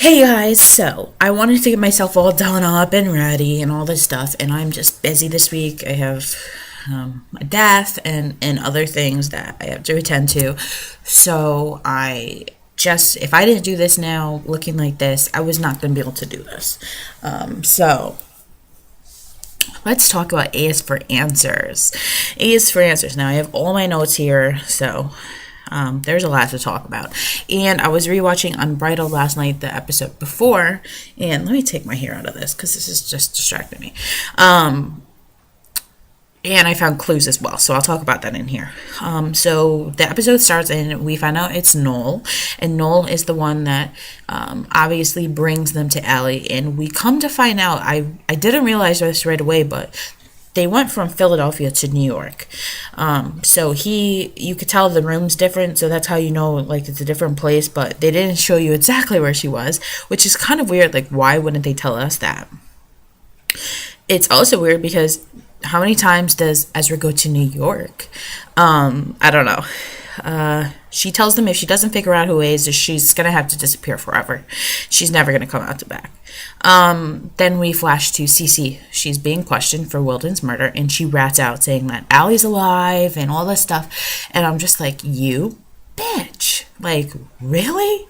Hey guys, so I wanted to get myself all done up and ready and all this stuff, and I'm just busy this week. I have a death and other things that I have to attend to. So if I didn't do this now, looking like this, I was not going to be able to do this. So let's talk about A is for answers. A is for answers. Now I have all my notes here, so there's a lot to talk about. And I was rewatching Unbridled last night, the episode before. And let me take my hair out of this because this is just distracting me. And I found clues as well, so I'll talk about that in here. So the episode starts and we find out it's Noel, and Noel is the one that obviously brings them to Allie. And we come to find out, I didn't realize this right away, but they went from Philadelphia to New York. So you could tell the room's different, so that's how you know, like, it's a different place, but they didn't show you exactly where she was, which is kind of weird. Like, why wouldn't they tell us that? It's also weird because how many times does Ezra go to New York? I don't know. She tells them if she doesn't figure out who he is, she's going to have to disappear forever. She's never going to come out to back. Then we flash to Cece. She's being questioned for Wilden's murder, and she rats out saying that Allie's alive and all this stuff. And I'm just like, you bitch. Like, really?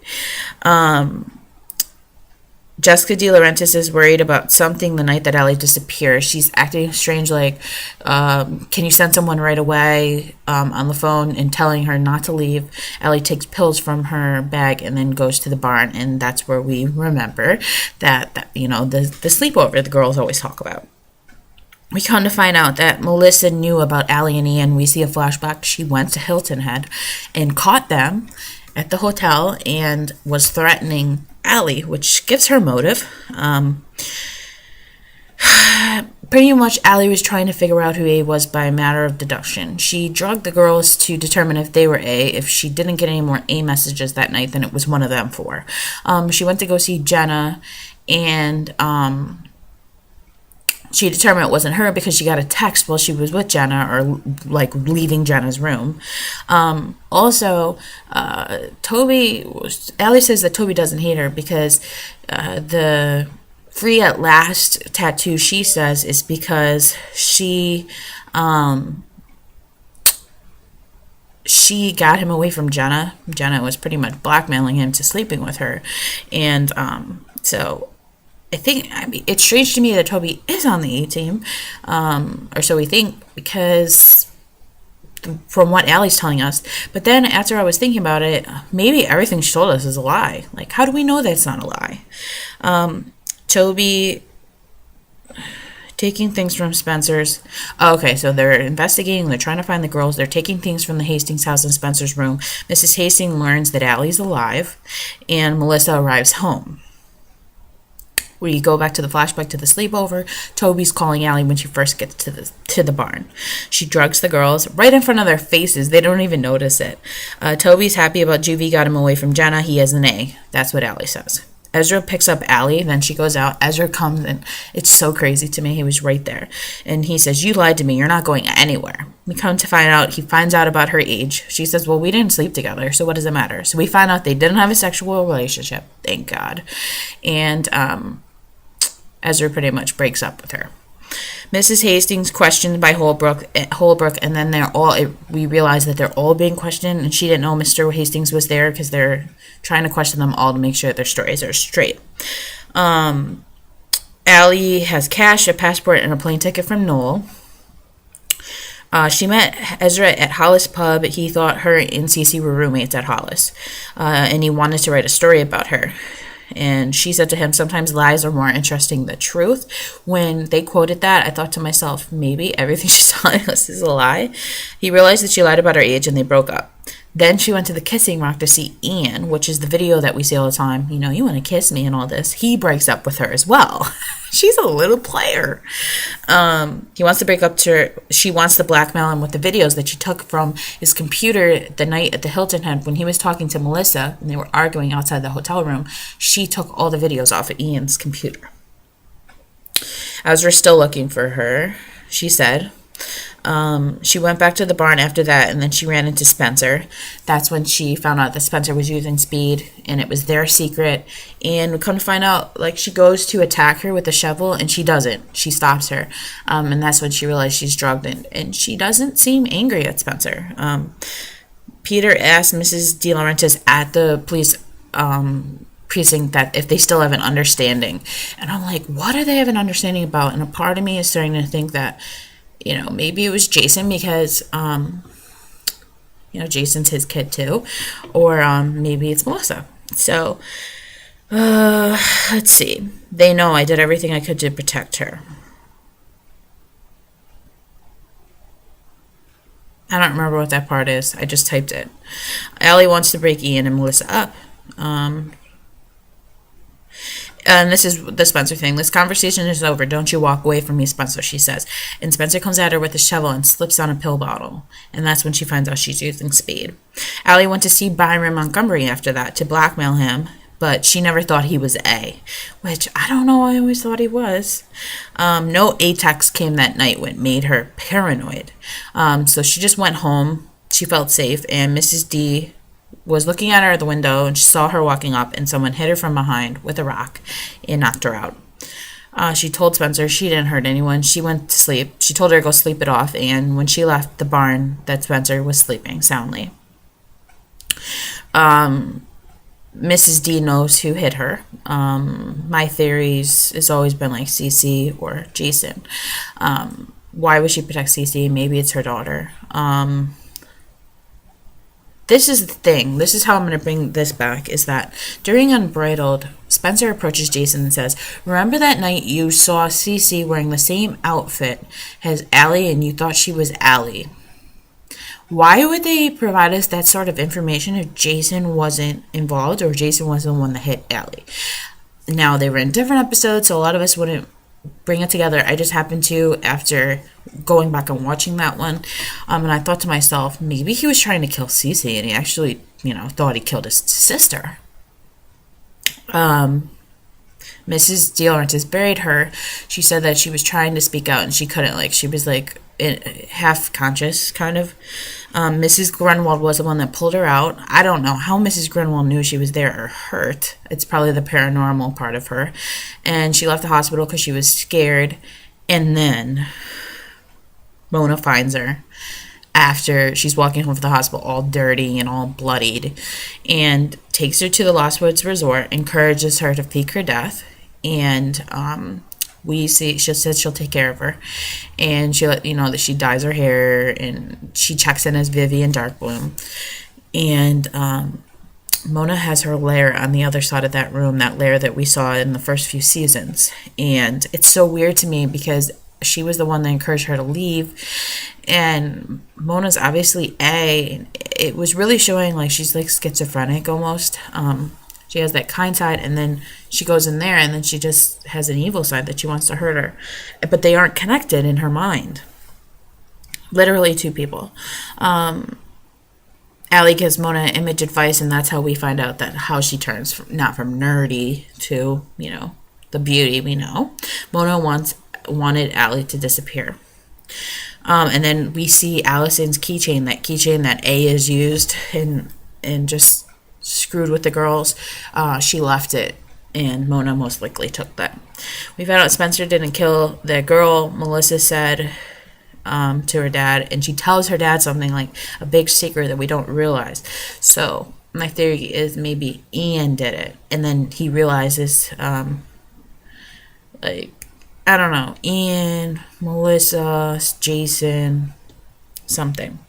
Jessica De Laurentiis is worried about something the night that Allie disappears. She's acting strange, like, can you send someone right away, on the phone, and telling her not to leave. Allie takes pills from her bag and then goes to the barn, and that's where we remember that the sleepover the girls always talk about. We come to find out that Melissa knew about Allie and Ian. We see a flashback. She went to Hilton Head and caught them at the hotel and was threatening Allie, which gives her motive. Pretty much Allie was trying to figure out who A was by a matter of deduction. She drugged the girls to determine if they were A. If she didn't get any more A messages that night, then it was one of them four. She went to go see Jenna, and she determined it wasn't her because she got a text while she was with Jenna, or like leaving Jenna's room. Also, Allie says that Toby doesn't hate her because the free at last tattoo, she says, is because she got him away from Jenna. Jenna was pretty much blackmailing him to sleeping with her. And so it's strange to me that Toby is on the A team, or so we think, because from what Allie's telling us. But then after I was thinking about it, maybe everything she told us is a lie. Like, how do we know that's not a lie? Toby taking things from Spencer's. Okay, so they're investigating. They're trying to find the girls. They're taking things from the Hastings house in Spencer's room. Mrs. Hastings learns that Allie's alive, and Melissa arrives home. We go back to the flashback to the sleepover. Toby's calling Allie when she first gets to the barn. She drugs the girls right in front of their faces. They don't even notice it. Toby's happy about Juvie got him away from Jenna. He has an A. That's what Allie says. Ezra picks up Allie, then she goes out. Ezra comes, and it's so crazy to me. He was right there. And he says, you lied to me. You're not going anywhere. We come to find out, he finds out about her age. She says, well, we didn't sleep together, so what does it matter? So we find out they didn't have a sexual relationship. Thank God. And Ezra pretty much breaks up with her. Mrs. Hastings questioned by Holbrook, and then we realize that they're all being questioned, and she didn't know Mr. Hastings was there because they're trying to question them all to make sure their stories are straight. Allie has cash, a passport, and a plane ticket from Noel. She met Ezra at Hollis Pub. He thought her and Cece were roommates at Hollis, and he wanted to write a story about her. And she said to him, sometimes lies are more interesting than truth. When they quoted that, I thought to myself, maybe everything she's telling us is a lie. He realized that she lied about her age, and they broke up. Then she went to the kissing rock to see Ian, which is the video that we see all the time. You know, you want to kiss me and all this. He breaks up with her as well. She's a little player. He wants to break up to her. She wants to blackmail him with the videos that she took from his computer the night at the Hilton Head when he was talking to Melissa and they were arguing outside the hotel room. She took all the videos off of Ian's computer. As we're still looking for her, she said, She went back to the barn after that, and then she ran into Spencer. That's when she found out that Spencer was using speed, and it was their secret. And come to find out, like, she goes to attack her with a shovel, and she doesn't. She stops her. And that's when she realized she's drugged, and she doesn't seem angry at Spencer. Peter asked Mrs. De Laurentiis at the police precinct that if they still have an understanding. And I'm like, what do they have an understanding about? And a part of me is starting to think that, maybe it was Jason because, Jason's his kid too. Or maybe it's Melissa. So, let's see. They know I did everything I could to protect her. I don't remember what that part is. I just typed it. Allie wants to break Ian and Melissa up. And this is the Spencer thing. This conversation is over. Don't you walk away from me, Spencer, she says. And Spencer comes at her with a shovel and slips on a pill bottle. And that's when she finds out she's using speed. Allie went to see Byron Montgomery after that to blackmail him, but she never thought he was A, which I don't know, I always thought he was. No A text came that night, what made her paranoid. So she just went home. She felt safe, and Mrs. D was looking at her at the window, and she saw her walking up, and someone hit her from behind with a rock and knocked her out. She told Spencer she didn't hurt anyone. She went to sleep. She told her to go sleep it off, and when she left the barn, that Spencer was sleeping soundly. Mrs. D knows who hit her. My theories has always been like Cece or Jason. Why would she protect Cece? Maybe it's her daughter. This is the thing. This is how I'm going to bring this back, is that during Unbridled, Spencer approaches Jason and says, remember that night you saw Cece wearing the same outfit as Allie and you thought she was Allie? Why would they provide us that sort of information if Jason wasn't involved or Jason wasn't the one that hit Allie? Now, they were in different episodes, so a lot of us wouldn't bring it together. I just happened to after going back and watching that one. And I thought to myself, maybe he was trying to kill Cece and he actually, thought he killed his sister. Mrs. De Laurentiis buried her. She said that she was trying to speak out and she couldn't. She was half conscious, kind of. Mrs. Grunwald was the one that pulled her out. I don't know how Mrs. Grunwald knew she was there or hurt. It's probably the paranormal part of her. And she left the hospital because she was scared. And then Mona finds her after she's walking home from the hospital all dirty and all bloodied, and takes her to the Lost Woods Resort, encourages her to fake her death, and we see she says she'll take care of her, and she let that she dyes her hair, and she checks in as Vivian Darkbloom, and Mona has her lair on the other side of that room, that lair that we saw in the first few seasons. And it's so weird to me because she was the one that encouraged her to leave, and Mona's obviously A. It was really showing she's schizophrenic almost. She has that kind side, and then she goes in there, and then she just has an evil side that she wants to hurt her. But they aren't connected in her mind. Literally two people. Allie gives Mona image advice, and that's how we find out that how she turns not from nerdy to, the beauty we know. Mona wanted Allie to disappear. And then we see Allison's keychain that A is used and just screwed with the girls. She left it, and Mona most likely took that. We found out Spencer didn't kill the girl. Melissa said to her dad, and she tells her dad something like a big secret that we don't realize. So my theory is maybe Ian did it, and then he realizes I don't know, Ian, Melissa, Jason, something.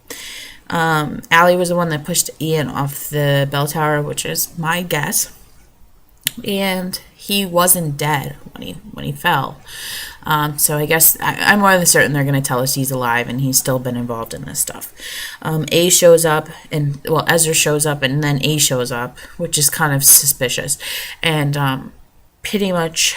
Allie was the one that pushed Ian off the bell tower, which is my guess. And he wasn't dead when he fell. So I guess I'm more than certain they're going to tell us he's alive and he's still been involved in this stuff. A shows up, Ezra shows up, and then A shows up, which is kind of suspicious. And pretty much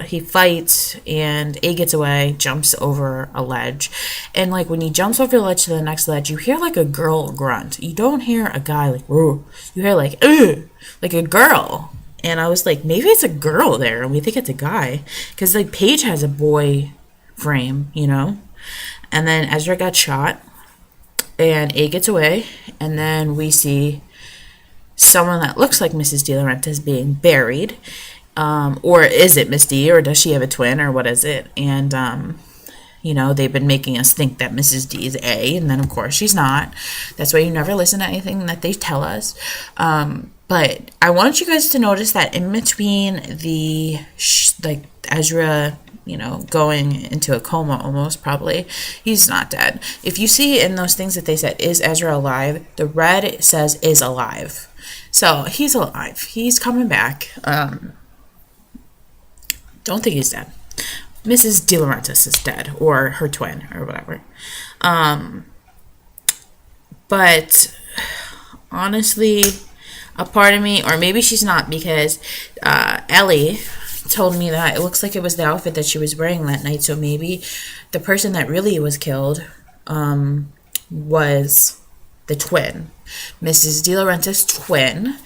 he fights, and A gets away, jumps over a ledge, and when he jumps over the ledge to the next ledge, you hear a girl grunt. You don't hear a guy whoa. You hear ugh, a girl. And I was maybe it's a girl there and we think it's a guy, because Paige has a boy frame, And then Ezra got shot, and A gets away, and then we see someone that looks like Mrs. De Laurentiis being buried. Or is it Miss D, or does she have a twin, or what is it? And they've been making us think that Mrs. D is A, and then of course she's not. That's why you never listen to anything that they tell us. But I want you guys to notice that in between the Ezra, going into a coma almost, probably, he's not dead. If you see in those things that they said, is Ezra alive? The red says is alive. So he's alive. He's coming back. Don't think he's dead. Mrs. De Laurentiis is dead, or her twin, or whatever. But honestly, a part of me, or maybe she's not, because Ellie told me that it looks like it was the outfit that she was wearing that night. So maybe the person that really was killed was the twin, Mrs. De Laurentiis' twin,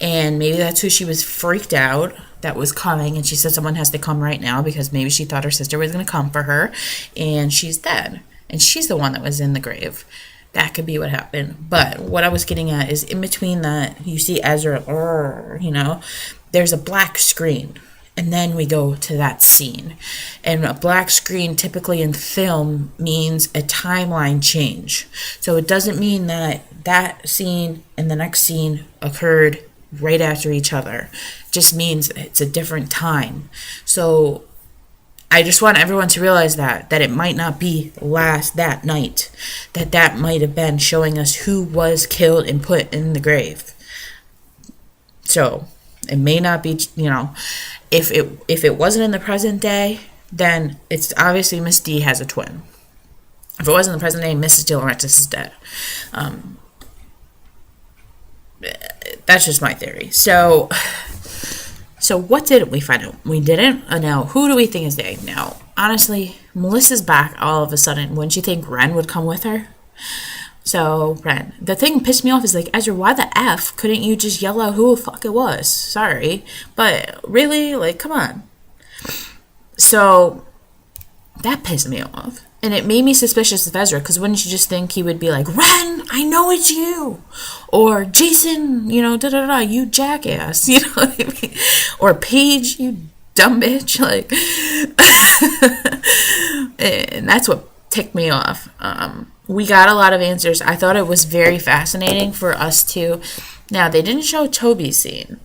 and maybe that's who she was freaked out that was coming, and she said someone has to come right now because maybe she thought her sister was going to come for her, and she's dead, and she's the one that was in the grave. That could be what happened. But what I was getting at is in between that, you see Ezra, there's a black screen. And then we go to that scene. And a black screen typically in film means a timeline change. So it doesn't mean that that scene and the next scene occurred right after each other. It just means it's a different time. So I just want everyone to realize that it might not be that night, that might have been showing us who was killed and put in the grave. So it may not be, if it wasn't in the present day, then it's obviously Miss D has a twin. If it wasn't in the present day, Mrs. De Laurentiis is dead. That's just my theory. So what didn't we find out? We didn't. Now, who do we think is dead? Now, honestly, Melissa's back all of a sudden. Wouldn't you think Ren would come with her? So, Ren. The thing pissed me off is, Ezra, why the F couldn't you just yell out who the fuck it was? Sorry. But, really? Come on. So, that pissed me off. And it made me suspicious of Ezra, because wouldn't you just think he would be like, Ren, I know it's you. Or, Jason, you jackass. You know what I mean? Or, Paige, you dumb bitch. And that's what ticked me off. We got a lot of answers. I thought it was very fascinating for us to... Now, they didn't show Toby's scene.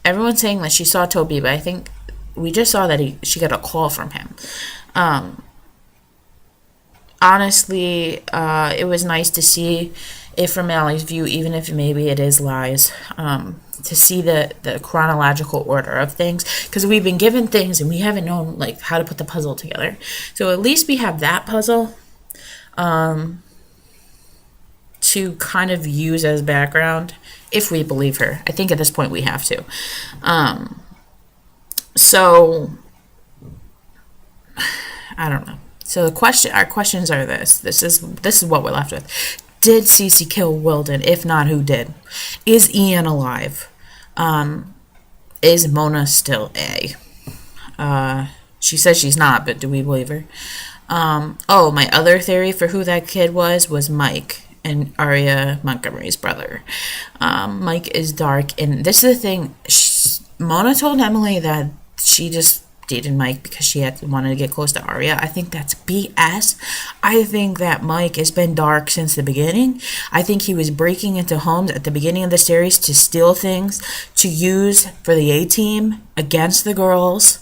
Everyone's saying that she saw Toby, but I think we just saw that she got a call from him. Honestly, it was nice to see it from Allie's view, even if maybe it is lies, to see the chronological order of things, because we've been given things and we haven't known how to put the puzzle together. So at least we have that puzzle to kind of use as background, if we believe her. I think at this point we have to. So I don't know. So our questions are this. This is what we're left with. Did Cece kill Wilden? If not, who did? Is Ian alive? Is Mona still A? She says she's not, but do we believe her? My other theory for who that kid was Mike, and Aria Montgomery's brother. Mike is dark, and this is the thing. Mona told Emily that she just dated Mike because she wanted to get close to Aria. I think that's BS. I think that Mike has been dark since the beginning. I think he was breaking into homes at the beginning of the series to steal things to use for the A-team against the girls.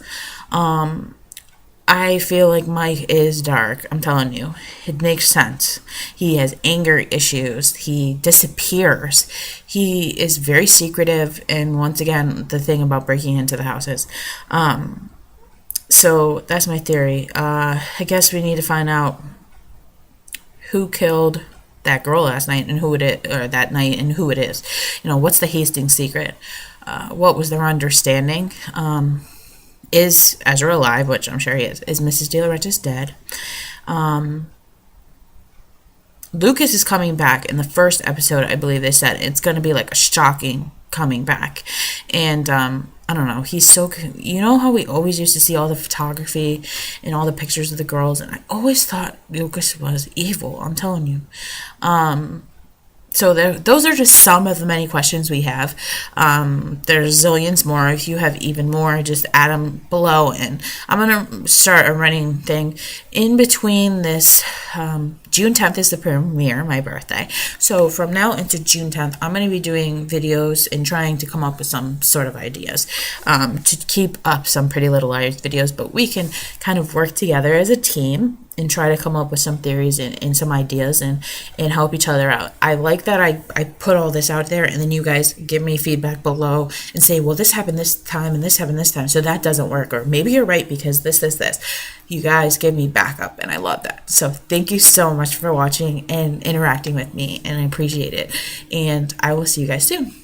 I feel like Mike is dark. I'm telling you. It makes sense. He has anger issues. He disappears. He is very secretive. And once again, the thing about breaking into the houses. So that's my theory. I guess we need to find out who killed that girl last night and who it is, or that night, and who it is. What's the Hastings secret? What was their understanding? Is Ezra alive, which I'm sure he is? Is Mrs. De Laurentiis dead? Lucas is coming back in the first episode. I believe they said it's going to be a shocking coming back, and I don't know. He's so, you know how we always used to see all the photography and all the pictures of the girls, and I always thought Lucas was evil. I'm telling you. So those are just some of the many questions we have. There's zillions more. If you have even more, just add them below. And I'm going to start a running thing in between this. June 10th is the premiere, my birthday. So from now into June 10th, I'm going to be doing videos and trying to come up with some sort of ideas to keep up some Pretty Little Liars videos. But we can kind of work together as a team and try to come up with some theories and some ideas and help each other out. I like that I put all this out there and then you guys give me feedback below and say, well, this happened this time and this happened this time, so that doesn't work. Or maybe you're right because this. You guys give me backup and I love that. So thank you so much for watching and interacting with me, and I appreciate it. And I will see you guys soon.